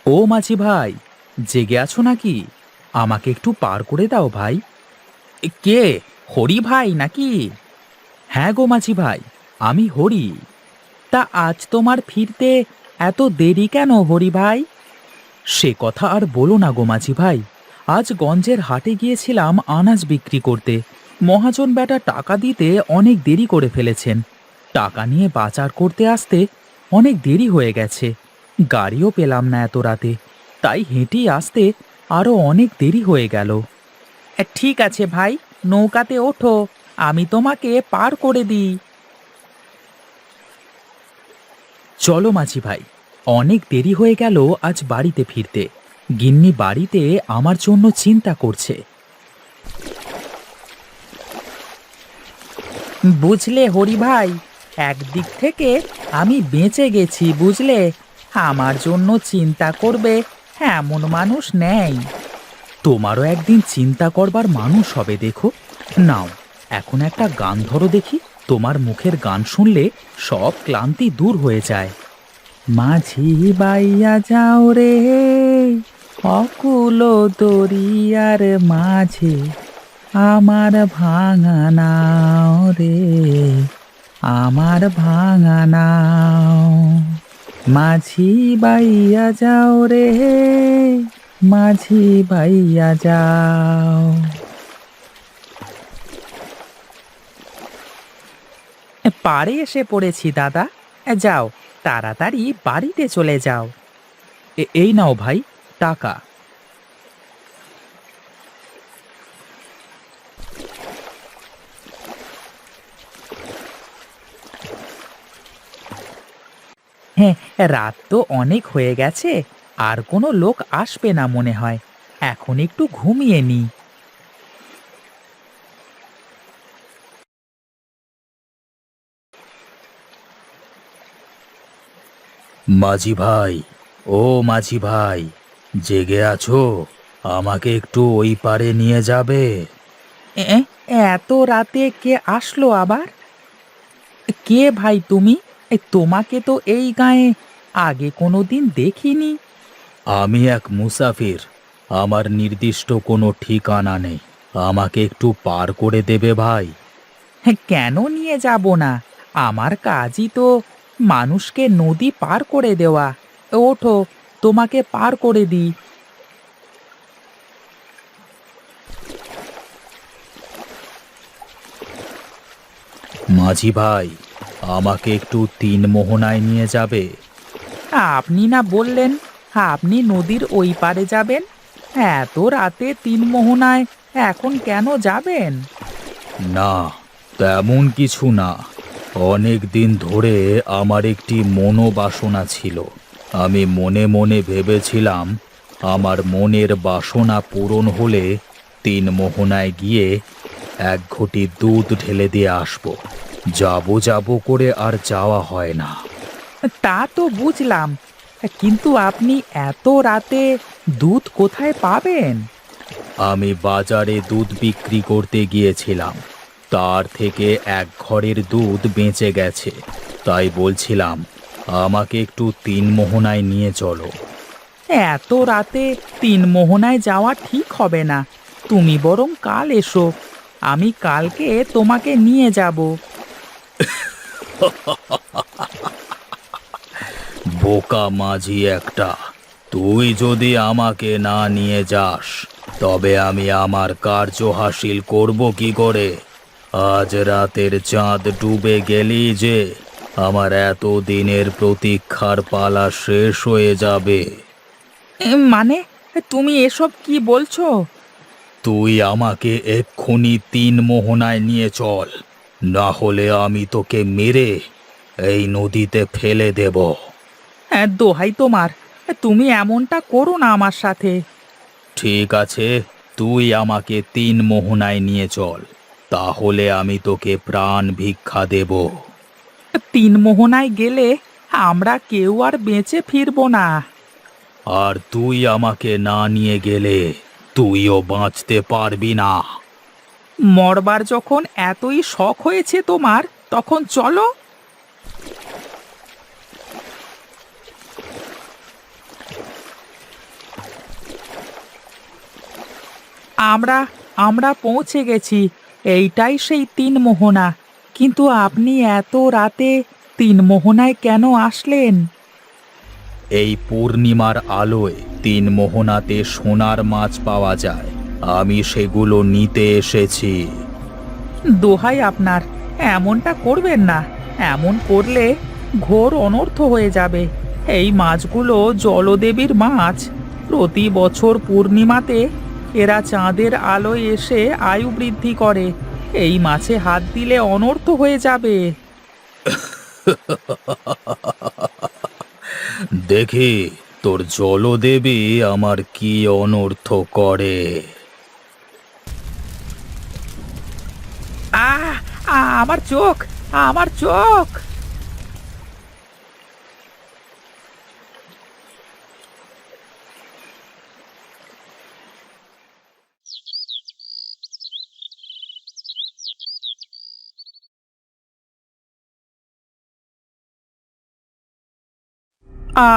ও মাঝি ভাই, জেগে আছো নাকি? আমাকে একটু পার করে দাও ভাই। কে? হরি ভাই নাকি? হ্যাঁ গো মাঝি ভাই, আমি হরি। তা আজ তোমার ফিরতে এত দেরি কেন হরি ভাই? সে কথা আর বলো না গো মাঝি ভাই। আজ গঞ্জের হাটে গিয়েছিলাম আনাজ বিক্রি করতে। মহাজন বেটা টাকা দিতে অনেক দেরি করে ফেলেছেন। টাকা নিয়ে বাজার করতে আসতে অনেক দেরি হয়ে গেছে। গাড়িও পেলাম না এত রাতে, তাই হেঁটেই আসতে আরো অনেক দেরি হয়ে গেল। ঠিক আছে ভাই, নৌকাতে ওঠো, আমি তোমাকে পার করে দিই। চলো মাঝি ভাই, অনেক দেরি হয়ে গেল আজ বাড়িতে ফিরতে। গিন্নি বাড়িতে আমার জন্য চিন্তা করছে। বুঝলে হরি ভাই, একদিক থেকে আমি বেঁচে গেছি বুঝলে। আমার জন্য চিন্তা করবে এমন মানুষ নেই। তোমারও একদিন চিন্তা করবার মানুষ হবে দেখো। নাও, এখন একটা গান ধরো দেখি। তোমার মুখের গান শুনলে সব ক্লান্তি দূর হয়ে যায়। মাঝি বাইয়া যাও রে, অকুল দরিয়ার মাঝে, আমার ভাঙা নাও রে, আমার ভাঙা নাও। মাঝি বাইয়া যাও রে, মাঝি বাইয়া যাও। পাড়ে এসে পড়েছি দাদা। যাও, তাড়াতাড়ি বাড়িতে চলে যাও। এই নাও ভাই, টাকা। হ্যাঁ, রাত তো অনেক হয়ে গেছে, আর কোনো লোক আসবে না মনে হয়। এখন একটু ঘুমিয়ে নি। মাঝি ভাই, ও মাঝি ভাই, জেগে আছো? আমাকে একটু ওই পারে নিয়ে যাবে? এ, এত রাতে কে আসলো আবার? কে ভাই তুমি? তোমাকে তো এই গায়ে আগে কোনোদিন দেখিনি। আমি এক মুসাফির। আমার নির্দিষ্ট কোনো ঠিকানা নেই। আমাকে একটু পার করে দেবে ভাই? কেন নিয়ে যাব না? আমার কাজই তো মানুষকে নদী পার করে দেওয়া। ওঠো, তোমাকে পার করে দিই। মাঝি ভাই, আমাকে একটু তিন মোহনায় নিয়ে যাবে? আপনি না বললেন আপনি নদীর ওই পারে যাবেন? এত রাতে তিন মোহনায় এখন কেন যাবেন? না, তেমন কিছু না। অনেক দিন ধরে আমার একটি মনোবাসনা ছিল। আমি মনে মনে ভেবেছিলাম আমার মনের বাসনা পূরণ হলে তিন মোহনায় গিয়ে এক ঘটি দুধ ঢেলে দিয়ে আসবো। যাবো যাবো করে আর যাওয়া হয় না। তা তো বুঝলাম, কিন্তু আপনি এত রাতে দুধ কোথায় পাবেন? আমি বাজারে দুধ বিক্রি করতে গিয়েছিলাম, তার থেকে এক ঘরের দুধ বেঁচে গেছে। তাই বলছিলাম আমাকে একটু তিন মোহনায় নিয়ে চলো। এত রাতে তিন মোহনায় যাওয়া ঠিক হবে না। তুমি বরং কাল এসো, আমি কালকে তোমাকে নিয়ে যাব। বোকা মাঝি একটা! তুই যদি আমাকে না নিয়ে যাস, তবে আমি আমার কার্য হাসিল করব কি করে? আজ রাতের চাঁদ ডুবে গেলি যে আমার এত দিনের প্রতীক্ষার পালা শেষ হয়ে যাবে। মানে, তুমি এসব কি বলছো? তুই আমাকে এক্ষুনি তিন মোহনায় নিয়ে চল, না হলে আমি তোকে মেরে এই নদীতে ফেলে দেব। দোহাই তোমার, তুমি এমনটা করো না আমার সাথে। ঠিক আছে, তুই আমাকে তিন মোহনায় নিয়ে চল, তাহলে আমি তোকে প্রাণ ভিক্ষা দেব। তিন মোহনায় গেলে আমরা কেউ আর বেঁচে ফিরবো না। আর তুই আমাকে না নিয়ে গেলে তুইও বাঁচতে পারবি না। মরবার যখন এতই শখ হয়েছে তোমার, তখন চলো। আমরা আমরা পৌঁছে গেছি। এইটাই সেই তিন মোহনা। কিন্তু আপনি এত রাতে তিন মোহনায় কেন আসলেন? এই পূর্ণিমার আলোয় তিন মোহনাতে সোনার মাছ পাওয়া যায়, আমি সেগুলো নিতে এসেছি। দোহাই আপনার, এমনটা করবেন না। এমন করলে ঘোর অনর্থ হয়ে যাবে। এই মাছগুলো জলদেবীর মাছ। প্রতি বছর পূর্ণিমাতে এরা চাঁদের আলোয় এসে আয়ু বৃদ্ধি করে। এই মাছে হাত দিলে অনর্থ হয়ে যাবে। দেখি তোর জলদেবী আমার কি অনর্থ করে। আহ আমার চোখ, আমার চোখ!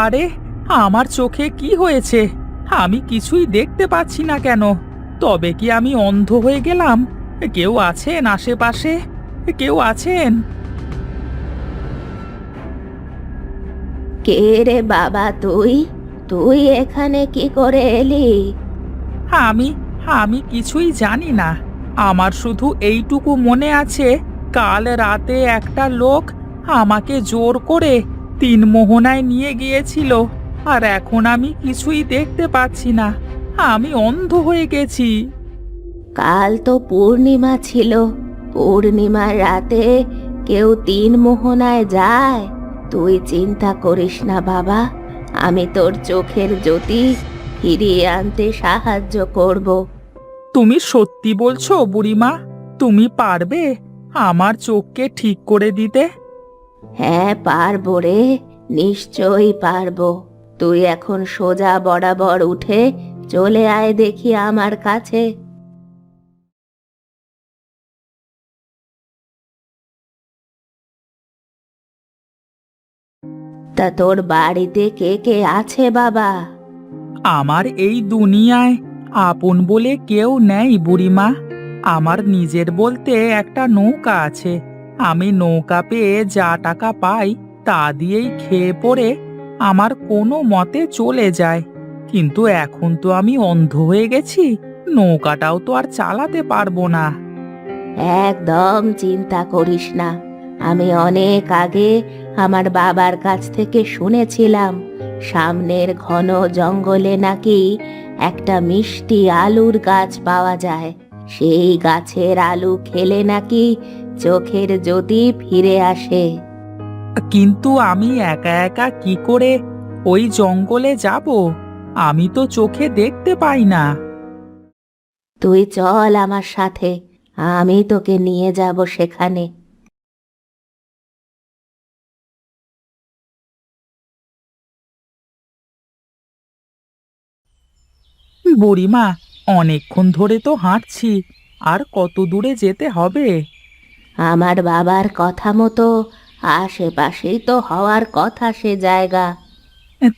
আরে, আমার চোখে কি হয়েছে? আমি কিছুই দেখতে পাচ্ছি না কেন? তবে কি আমি অন্ধ হয়ে গেলাম? কেউ আছেন আশেপাশে? কেউ আছেন? কে রে বাবা, তুই তুই এখানে কি করে এলি? আমি আমি কিছুই জানি না। আমার শুধু এইটুকু মনে আছে, কাল রাতে একটা লোক আমাকে জোর করে তিন মোহনায় নিয়ে গিয়েছিল। আর এখন আমি কিছুই দেখতে পাচ্ছি না। আমি অন্ধ হয়ে গেছি। কাল তো পূর্ণিমা ছিল। পূর্ণিমার রাতে কেউ তিন মোহনায় যায়? তুই চিন্তা করিস না বাবা, আমি তোর চোখের জ্যোতি ফিরিয়ে আনতে সাহায্য করব। তুমি সত্যি বলছো বুড়িমা? তুমি পারবে আমার চোখকে ঠিক করে দিতে? হ্যাঁ পারবো রে, নিশ্চয়ই পারবো। তুই এখন সোজা বরাবর উঠে চলে আয় দেখি আমার কাছে। তা তোর বাড়িতে কে কে আছে বাবা? আমার এই দুনিয়ায় আপন বলে কেউ নেই বুড়িমা। আমার নিজের বলতে একটা নৌকা আছে। আমি নৌকা পেয়ে যা টাকা পাই তা দিয়েই খেয়ে পড়ে আমার কোনো মতে চলে যায়। কিন্তু এখন তো আমি অন্ধ হয়ে গেছি, নৌকাটাও তো আর চালাতে পারবো না। একদম চিন্তা করিস না। আমি অনেক আগে আমার বাবার কাছ থেকে শুনেছিলাম সামনের ঘন জঙ্গলে নাকি একটা মিষ্টি আলুর গাছ পাওয়া যায়। সেই গাছের আলু খেলে নাকি চোখের জ্যোতি ফিরে আসে। কিন্তু আমি একা একা কি করে ওই জঙ্গলে যাব? আমি তো চোখে দেখতে পাই না। তুই চল আমার সাথে, আমি তোকে নিয়ে যাব সেখানে। বুড়িমা, অনেকক্ষণ ধরে তো হাঁটছি, আর কত দূরে যেতে হবে? আমার বাবার কথা মতো আশেপাশেই তো হওয়ার কথা সে জায়গা।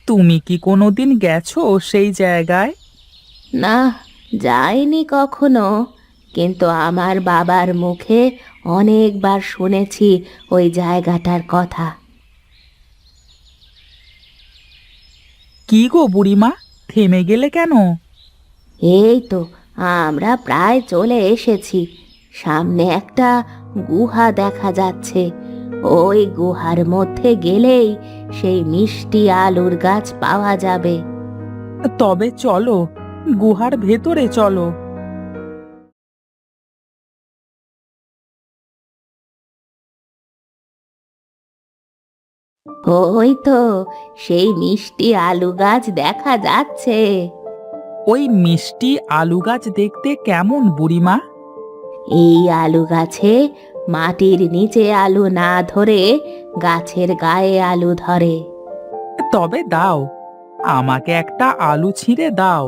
তুমি কি কোনোদিন গেছো সেই জায়গায়? না, যাইনি কখনো, কিন্তু আমার বাবার মুখে অনেকবার শুনেছি ওই জায়গাটার কথা। কি গো বুড়িমা, থেমে গেলে কেন? এই তো আমরা প্রায় চলে এসেছি। সামনে একটা গুহা দেখা যাচ্ছে। ওই গুহার মধ্যে গেলেই সেই মিষ্টি আলুর গাছ পাওয়া যাবে। তবে চলো, গুহার ভেতরে চলো। ওই তো সেই মিষ্টি আলু গাছ দেখা যাচ্ছে। ওই মিষ্টি আলু গাছ দেখতে কেমন বুড়িমা? এই আলু গাছে মাটির নিচে আলু না ধরে গাছের গায়ে আলু ধরে। তবে দাও, আমাকে একটা আলু ছিঁড়ে দাও।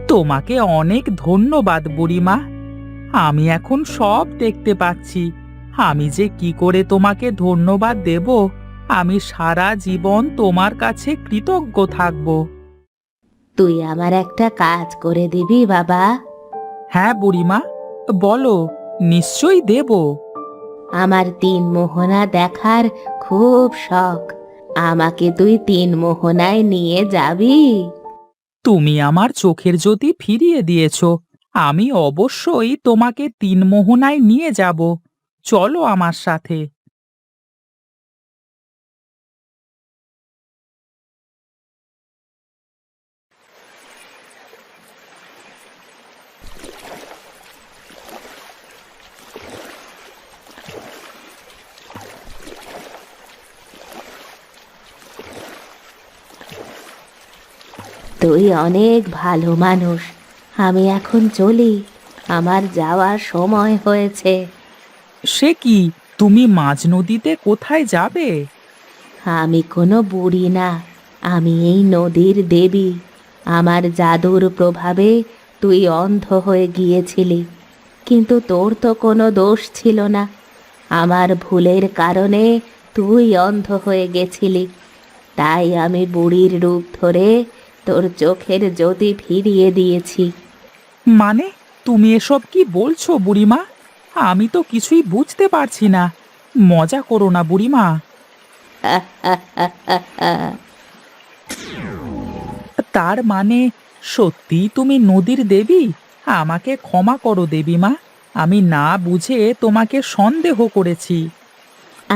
তোমাকে অনেক ধন্যবাদ বুড়িমা। আমি এখন সব দেখতে পাচ্ছি। আমি যে কি করে তোমাকে ধন্যবাদ দেব আমি সারা জীবন তোমার কাছে কৃতজ্ঞ থাকব। তুই আমার একটা কাজ করে দিবি বাবা? হ্যাঁ বুড়িমা, বলো, নিশ্চয়ই দেব। আমার তিন মোহনা দেখার খুব শখ। আমাকে তুই তিন মোহনায় নিয়ে যাবি? তুমি আমার চোখের জ্যোতি ফিরিয়ে দিয়েছ, আমি অবশ্যই তোমাকে তিন মোহনায় নিয়ে যাব। চলো আমার সাথে। তুই অনেক ভালো মানুষ। আমি এখন চলি, আমার যাওয়ার সময় হয়েছে। সে কি, তুমি মাঝ নদীতে কোথায় যাবে? আমি কোনো বুড়ি না, আমি এই নদীর দেবী। আমার জাদুর প্রভাবে তুই অন্ধ হয়ে গিয়েছিলি, কিন্তু তোর তো কোনো দোষ ছিল না। আমার ভুলের কারণে তুই অন্ধ হয়ে গেছিলি, তাই আমি বুড়ির রূপ ধরে তোর চোখের জ্যোতি ফিরিয়ে দিয়েছি। মানে, তুমি এসব কি বলছো বুড়িমা? আমি তো কিছুই বুঝতে পারছি না। মজা করো না বুড়িমা। তার মানে সত্যিই তুমি নদীর দেবী? আমাকে ক্ষমা করো দেবীমা, আমি না বুঝে তোমাকে সন্দেহ করেছি।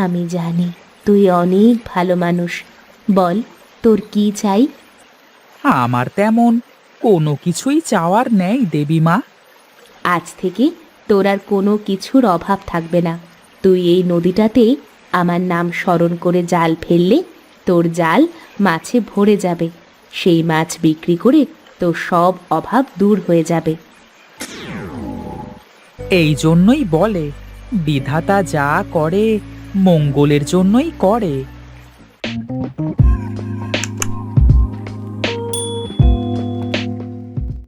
আমি জানি তুই অনেক ভালো মানুষ। বল, তোর কি চাই? আমার তেমন কোনো কিছুই চাওয়ার নেই দেবীমা। আজ থেকে তোর আর কোনো কিছুর অভাব থাকবে না। তুই এই নদীটাতে আমার নাম স্মরণ করে জাল ফেললে তোর জাল মাছে ভরে যাবে। সেই মাছ বিক্রি করে তোর সব অভাব দূর হয়ে যাবে। এই জন্যই বলে, বিধাতা যা করে মঙ্গলের জন্যই করে।